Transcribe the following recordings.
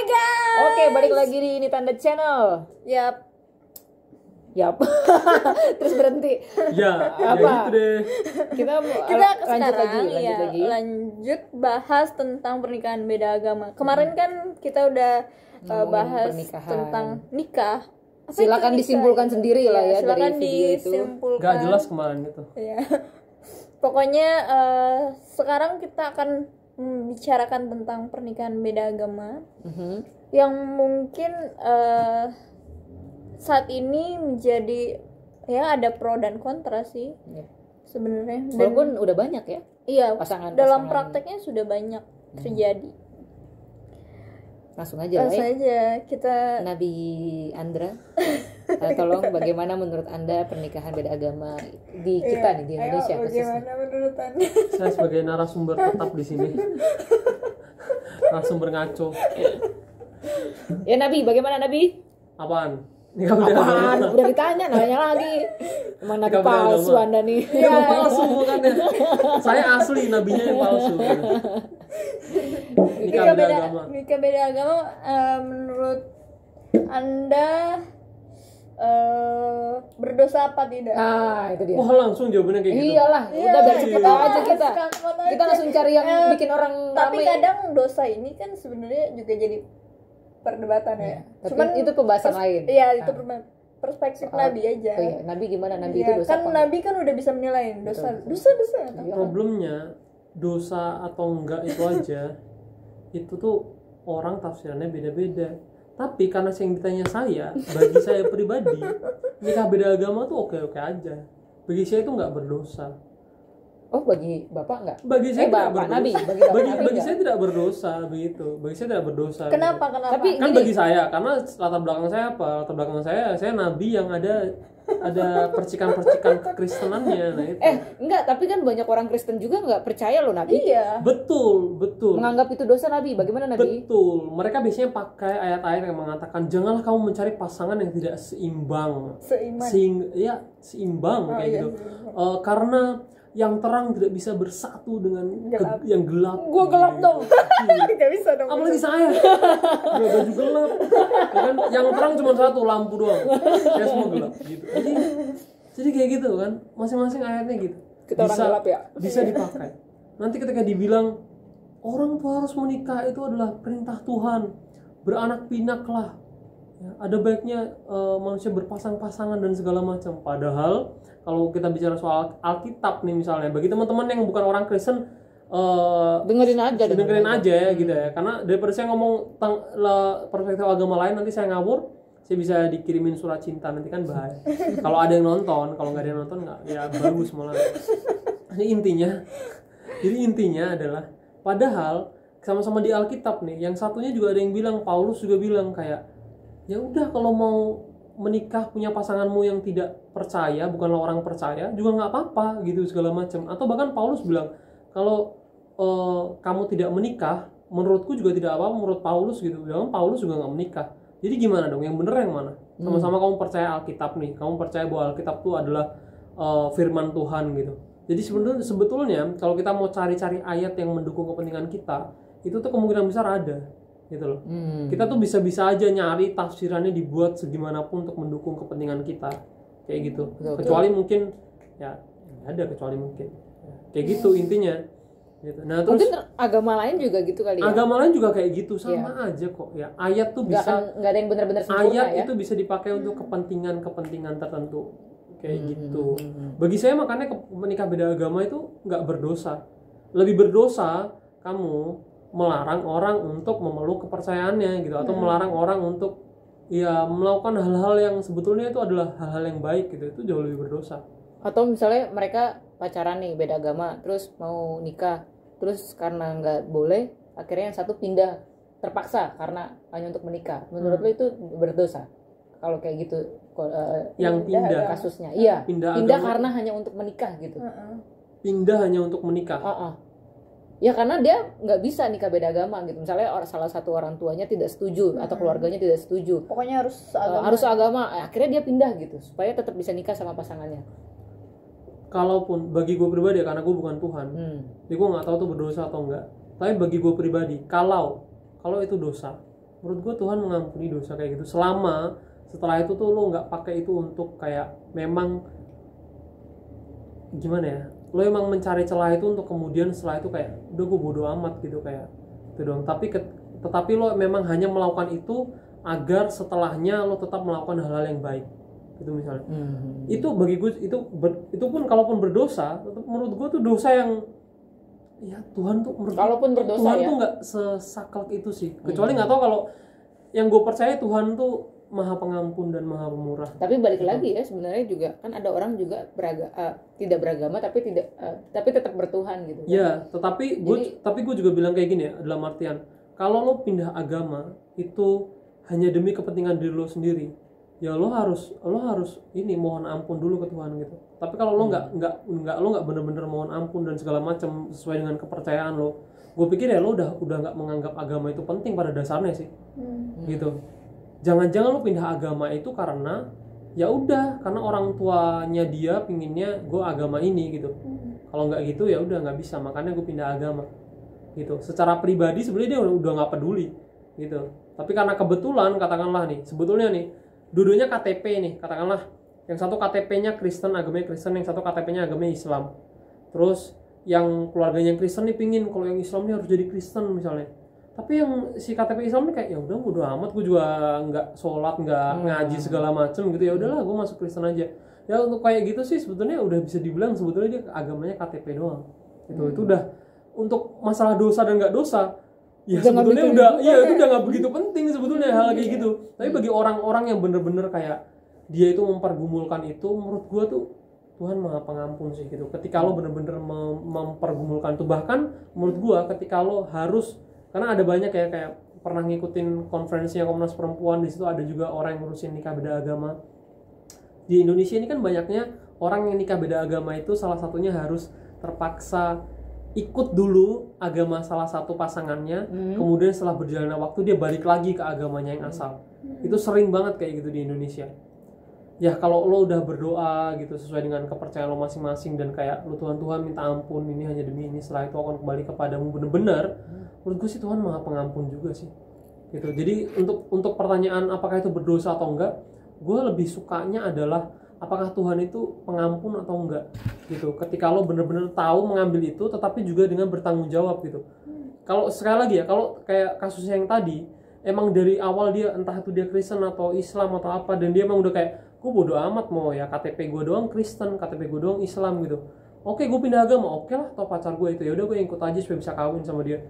guys. Oke, balik lagi di Ini Tanda Channel. Yap. Terus berhenti. Ya Apa? gitu deh. Kita lanjut sekarang lagi. lanjut bahas tentang pernikahan beda agama. Kemarin kan kita udah bahas pernikahan. tentang nikah. Apa Silakan itu nikah? disimpulkan sendiri lah ya Silakan dari video itu. disimpulkan. Gak jelas kemarin itu. Iya. Pokoknya sekarang kita akan membicarakan tentang pernikahan beda agama yang mungkin saat ini menjadi ya ada pro dan kontra sih sebenarnya. Walaupun udah banyak ya. Iya, pasangan dalam prakteknya sudah banyak terjadi. Langsung aja lah Langsung ya. aja kita Nabi Andra, tolong bagaimana menurut Anda pernikahan beda agama di kita nih di Indonesia khususnya? Bagaimana menurut Anda? Saya sebagai narasumber tetap di sini. Narasumber ngaco. Ya Nabi, bagaimana Nabi? Apaan? Nikah beda agama. Apaan? Udah ditanya, nanya lagi. Emang Nabi Nikah beda palsu agama. Anda nih. Ya, palsu bukan ya. Saya asli, nabinya yang palsu. Nikah beda agama. Nikah beda agama menurut Anda berdosa apa tidak? Ah, itu dia. Wah, langsung jawabannya kayak gitu. Iyalah, udah biar cepet aja kita. Kita langsung cari yang bikin orang Tapi rame. kadang dosa ini kan sebenarnya juga jadi perdebatan ya. Tapi itu pembahasan lain. Iya, itu perspektif Nabi aja. Oh iya, Nabi gimana? Nabi Iya, itu dosa kan apa? Nabi kan udah bisa menilai dosa. Problemnya dosa atau enggak itu aja. Itu tuh orang tafsirannya beda-beda. Tapi karena yang ditanya saya, bagi saya pribadi, nikah beda agama tuh oke-oke aja. Bagi saya itu nggak berdosa. Oh, bagi Bapak enggak? Bagi saya tidak Bapak berdosa. Nabi, bagi Bapak Nabi bagi enggak? saya tidak berdosa begitu. Bagi saya tidak berdosa. Kenapa? Gitu. Kenapa? Tapi Kan gini, bagi saya, karena latar belakang saya apa? Latar belakang saya nabi yang ada percikan-percikan kekristenannya. Nah itu. enggak, tapi kan banyak orang Kristen juga enggak percaya loh Nabi. Iya. Betul. Menganggap itu dosa Nabi. Bagaimana Nabi? Betul. Mereka biasanya pakai ayat-ayat yang mengatakan janganlah kamu mencari pasangan yang tidak seimbang. Seiman. Seimbang kayak iya, gitu. Karena yang terang tidak bisa bersatu dengan yang gelap. Gua gelap dong. Gak bisa dong. Apalagi saya. Udah baju gelap. Ya kan? Yang terang cuma satu, lampu doang. Ya semua gelap gitu. Jadi kayak gitu kan. Masing-masing ayatnya gitu. Kita orang gelap ya. Bisa dipakai. Nanti ketika dibilang orang tua harus menikah itu adalah perintah Tuhan. Beranak pinaklah. Ya, ada baiknya manusia berpasang-pasangan dan segala macam. Padahal kalau kita bicara soal Alkitab nih misalnya, bagi teman-teman yang bukan orang Kristen, Dengerin aja ya gitu ya. Karena daripada saya ngomong tentang perspektif agama lain nanti saya ngawur, saya bisa dikirimin surat cinta nanti kan bahaya. Kalau ada yang nonton, kalau nggak ada yang nonton nggak, ya bagus malah. Jadi intinya adalah, padahal sama-sama di Alkitab nih, yang satunya juga ada yang bilang, Paulus juga bilang kayak, ya udah kalau mau menikah punya pasanganmu yang tidak percaya, bukanlah orang percaya, juga nggak apa-apa gitu segala macam. Atau bahkan Paulus bilang kalau kamu tidak menikah, menurutku juga tidak apa-apa menurut Paulus gitu. Jangan Paulus juga nggak menikah. Jadi gimana dong? Yang bener yang mana? Sama-sama kamu percaya Alkitab nih, kamu percaya bahwa Alkitab itu adalah firman Tuhan gitu. Jadi sebetulnya kalau kita mau cari-cari ayat yang mendukung kepentingan kita, itu tuh kemungkinan besar ada. Gitu loh. Kita tuh bisa-bisa aja nyari tafsirannya dibuat segimanapun untuk mendukung kepentingan kita kayak gitu. Kecuali mungkin ya ada kecuali mungkin ya, kayak gitu intinya gitu. Nah terus mungkin agama lain juga gitu kali ya. Agama lain juga kayak gitu sama aja kok ya. Ayat tuh bisa nggak ada yang benar-benar sempurna ayat ya. itu bisa dipakai untuk kepentingan tertentu kayak gitu. Bagi saya makanya menikah beda agama itu nggak berdosa. Lebih berdosa kamu melarang orang untuk memeluk kepercayaannya gitu, atau melarang orang untuk ya melakukan hal-hal yang sebetulnya itu adalah hal-hal yang baik gitu, itu jauh lebih berdosa. Atau misalnya mereka pacaran nih beda agama, terus mau nikah, terus karena nggak boleh, akhirnya yang satu pindah terpaksa karena hanya untuk menikah. Menurut lo itu berdosa? Kalau kayak gitu, yang pindah kasusnya, iya, pindah karena hanya untuk menikah gitu. Pindah hanya untuk menikah. Ya karena dia nggak bisa nikah beda agama gitu. Misalnya salah satu orang tuanya tidak setuju atau keluarganya tidak setuju. Pokoknya harus agama. Akhirnya dia pindah gitu supaya tetap bisa nikah sama pasangannya. Kalaupun bagi gue pribadi ya, karena gue bukan Tuhan, jadi gue nggak tahu tuh berdosa atau enggak. Tapi bagi gue pribadi, kalau itu dosa, menurut gue Tuhan mengampuni dosa kayak gitu selama setelah itu tuh lo nggak pakai itu untuk kayak memang gimana ya, lo emang mencari celah itu untuk kemudian setelah itu kayak udah gue bodo amat gitu kayak itu doang. Tetapi lo memang hanya melakukan itu agar setelahnya lo tetap melakukan hal-hal yang baik gitu misalnya. Itu bagi gue itu pun kalaupun berdosa, tetap menurut gue tuh dosa yang ya Tuhan tuh menurut Kalaupun berdosa Tuhan ya. tuh nggak sesaklek itu sih. Kecuali nggak tahu kalau yang gue percaya Tuhan tuh maha pengampun dan maha pemurah. Tapi balik lagi ya, sebenarnya juga kan ada orang juga tidak beragama tapi tetap bertuhan gitu kan. Ya, tapi gue juga bilang kayak gini ya, dalam artian kalau lo pindah agama itu hanya demi kepentingan diri lo sendiri, ya lo harus ini mohon ampun dulu ke Tuhan gitu. Tapi kalau lo nggak bener-bener mohon ampun dan segala macam sesuai dengan kepercayaan lo, gue pikir ya lo udah nggak menganggap agama itu penting pada dasarnya sih, gitu. Jangan-jangan lo pindah agama itu karena ya udah karena orang tuanya dia pinginnya gue agama ini gitu. Kalau nggak gitu ya udah nggak bisa, makanya gue pindah agama gitu. Secara pribadi sebenarnya dia udah nggak peduli gitu. Tapi karena kebetulan katakanlah nih, sebetulnya nih dua-duanya KTP nih, katakanlah yang satu KTP-nya Kristen, agamanya Kristen, yang satu KTP-nya agamanya Islam. Terus yang keluarganya Kristen nih pingin kalau yang Islam nih harus jadi Kristen misalnya. Tapi yang si KTP Islam nih kayak ya udah bodo amat, gue juga nggak sholat, nggak ngaji segala macem gitu, ya udahlah gue masuk Kristen aja. Ya untuk kayak gitu sih sebetulnya udah bisa dibilang sebetulnya dia agamanya KTP doang. Itu udah untuk masalah dosa dan nggak dosa. Ya sebetulnya udah itu udah nggak begitu penting sebetulnya hal kayak gitu. Tapi bagi orang-orang yang bener-bener kayak dia itu mempergumulkan itu, menurut gue tuh Tuhan maha pengampun sih gitu. Ketika lo bener-bener mempergumulkan itu, bahkan menurut gue ketika lo harus, karena ada banyak ya kayak pernah ngikutin konferensinya Komnas Perempuan, di situ ada juga orang yang ngurusin nikah beda agama. Di Indonesia ini kan banyaknya orang yang nikah beda agama itu salah satunya harus terpaksa ikut dulu agama salah satu pasangannya, kemudian setelah berjalannya waktu dia balik lagi ke agamanya yang asal. Itu sering banget kayak gitu di Indonesia. Ya kalau lo udah berdoa gitu sesuai dengan kepercayaan lo masing-masing dan kayak lo Tuhan minta ampun ini hanya demi ini, setelah itu akan kembali kepadamu benar-benar, menurut gue sih Tuhan maha pengampun juga sih gitu. Jadi untuk pertanyaan apakah itu berdosa atau enggak, gue lebih sukanya adalah apakah Tuhan itu pengampun atau enggak gitu. Ketika lo benar-benar tahu mengambil itu tetapi juga dengan bertanggung jawab gitu. Kalau sekali lagi ya, kalau kayak kasusnya yang tadi emang dari awal dia entah itu dia Kristen atau Islam atau apa, dan dia emang udah kayak gue bodo amat mau ya KTP gue doang Kristen, KTP gue doang Islam gitu. Oke, gue pindah agama, oke lah, atau pacar gue itu ya udah gue ikut aja supaya bisa kawin sama dia.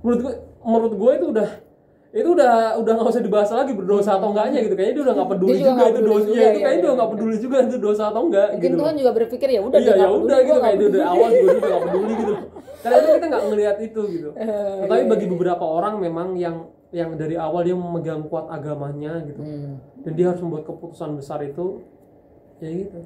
Menurut gue itu udah nggak usah dibahas lagi berdosa atau enggaknya gitu. Kayaknya dia udah nggak peduli juga itu dosa. Ya itu kayaknya dia nggak peduli juga itu dosa atau enggak. Mungkin gitu. Tuhan juga berpikir ya udah Iya ya udah gitu, kayak dia dari awal juga dia nggak peduli gitu. Karena itu kita nggak ngelihat itu gitu. Tapi bagi beberapa orang memang yang dari awal dia memegang kuat agamanya gitu, dan dia harus membuat keputusan besar itu ya gitu.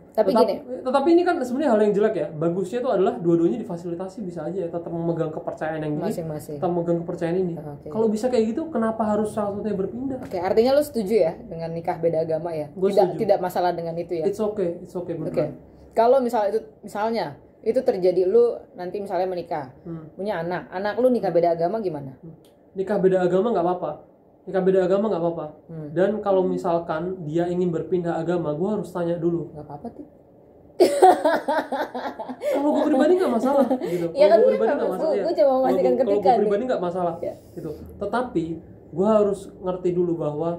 Tetapi ini kan sebenarnya hal yang jelek ya. Bagusnya itu adalah dua-duanya difasilitasi bisa aja ya, tetap memegang kepercayaan yang ini, tetap memegang kepercayaan ini. Kalau bisa kayak gitu, kenapa harus salah satunya berpindah? Oke, artinya lo setuju ya dengan nikah beda agama ya? Tidak masalah dengan itu ya? It's okay benar. Kalau misalnya itu terjadi, lu nanti misalnya menikah, punya anak lu nikah beda agama gimana? Nikah beda agama nggak apa-apa. Dan kalau misalkan dia ingin berpindah agama, gue harus tanya dulu. Nggak apa-apa tuh. Kalau gue pribadi nggak masalah gitu. Ya kan, gue pribadi nggak masalah. Gue cuma memastikan ketika. Kalau gue pribadi nggak masalah gitu. Tetapi gue harus ngerti dulu bahwa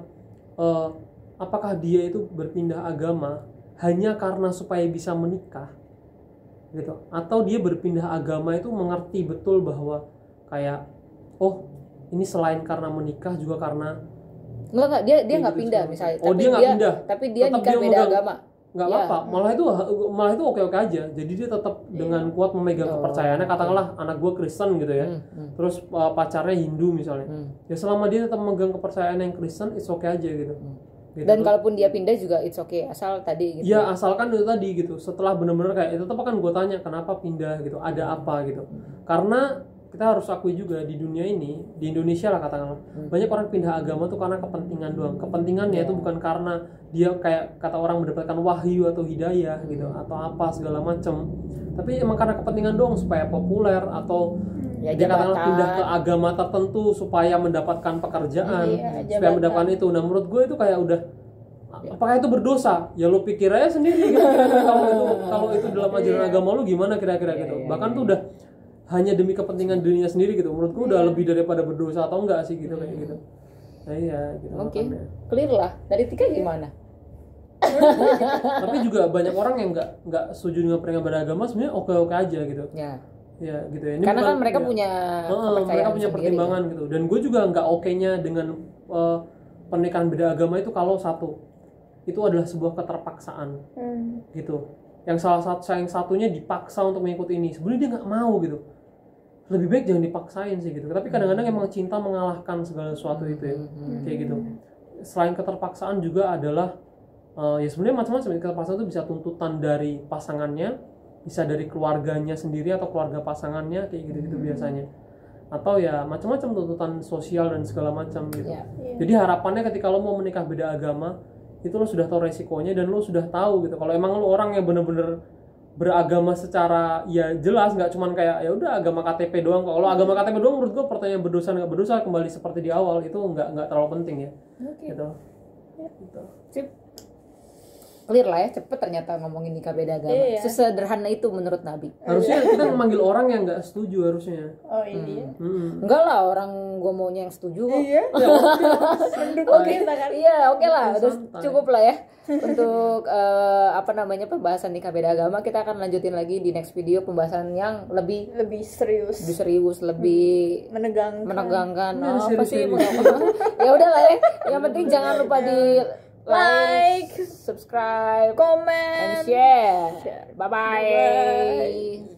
apakah dia itu berpindah agama hanya karena supaya bisa menikah gitu, atau dia berpindah agama itu mengerti betul bahwa kayak ini selain karena menikah juga karena enggak dia nggak pindah misalnya, dia nggak pindah tapi dia nikah beda agama nggak apa-apa, malah itu oke aja. Jadi dia tetap dengan kuat memegang kepercayaannya. Katakanlah anak gue Kristen gitu ya, terus pacarnya Hindu misalnya, ya selama dia tetap memegang kepercayaan yang Kristen, it's okay aja gitu. Dan kalaupun dia pindah juga it's okay, asal tadi gitu. Ya asalkan itu tadi gitu. Setelah benar-benar kayak itu tetap akan gue tanya kenapa pindah gitu, ada apa gitu. Karena kita harus akui juga di dunia ini, di Indonesia lah katakanlah, banyak orang pindah agama tuh karena kepentingan doang. Kepentingannya itu bukan karena dia kayak kata orang mendapatkan wahyu atau hidayah gitu atau apa segala macam. Tapi emang karena kepentingan doang supaya populer atau Ya, dia katakanlah jabatan. pindah ke agama tertentu supaya mendapatkan pekerjaan, Iya, supaya jabatan. mendapatkan itu. Nah menurut gue itu kayak udah, apakah itu berdosa? Ya lo pikir aja sendiri gitu. Kalau itu dalam ajaran agama lu gimana kira-kira gitu. Bahkan tuh udah hanya demi kepentingan dirinya sendiri gitu. Menurut gue udah lebih daripada berdosa atau enggak sih gitu kayak gitu. Nah iya gitu. Oke, makanya. clear lah. Dari Tika gimana? Tapi juga banyak orang yang nggak setuju dengan pernikahan beragama sebenarnya oke-oke aja gitu. Ya gitu ya. Ini Karena bukan- kan mereka ya. punya mereka kepercayaan punya sendiri, pertimbangan gitu. Dan gue juga nggak oke-nya dengan pernikahan beda agama itu kalau satu itu adalah sebuah keterpaksaan gitu. Yang satunya dipaksa untuk mengikuti ini. Sebenarnya dia nggak mau gitu. Lebih baik jangan dipaksain sih gitu. Tapi kadang-kadang emang cinta mengalahkan segala sesuatu itu ya. Kayak gitu. Selain keterpaksaan juga adalah ya sebenarnya macam-macam. Keterpaksaan itu bisa tuntutan dari pasangannya, bisa dari keluarganya sendiri atau keluarga pasangannya kayak gitu-gitu biasanya. Atau ya macam-macam tuntutan sosial dan segala macam gitu. Jadi harapannya ketika lo mau menikah beda agama, itu lo sudah tahu resikonya dan lo sudah tahu gitu. Kalau emang lo orang yang bener-bener beragama secara ya jelas, nggak cuman kayak ya udah agama KTP doang. Kalau agama KTP doang menurut gue pertanyaan berdosa nggak berdosa kembali seperti di awal itu nggak terlalu penting ya. Gitu. Gitu. Sip. Clear lah ya, cepet ternyata ngomongin nikah beda agama. Iya. Sesederhana itu menurut Nabi. Harusnya kita memanggil orang yang nggak setuju harusnya. Oh ini. Enggak lah, orang gue maunya yang setuju kok. Iya. Mendukung kita kan. Iya, oke lah, udah santai. cukup lah ya untuk pembahasan nikah beda agama. Kita akan lanjutin lagi di next video pembahasan yang lebih Lebih serius, serius, lebih menegangkan. menegangkan. Apa sih? Ya udah lah ya. Yang penting jangan lupa di Like, subscribe, komen, and share. Bye bye. Bye-bye.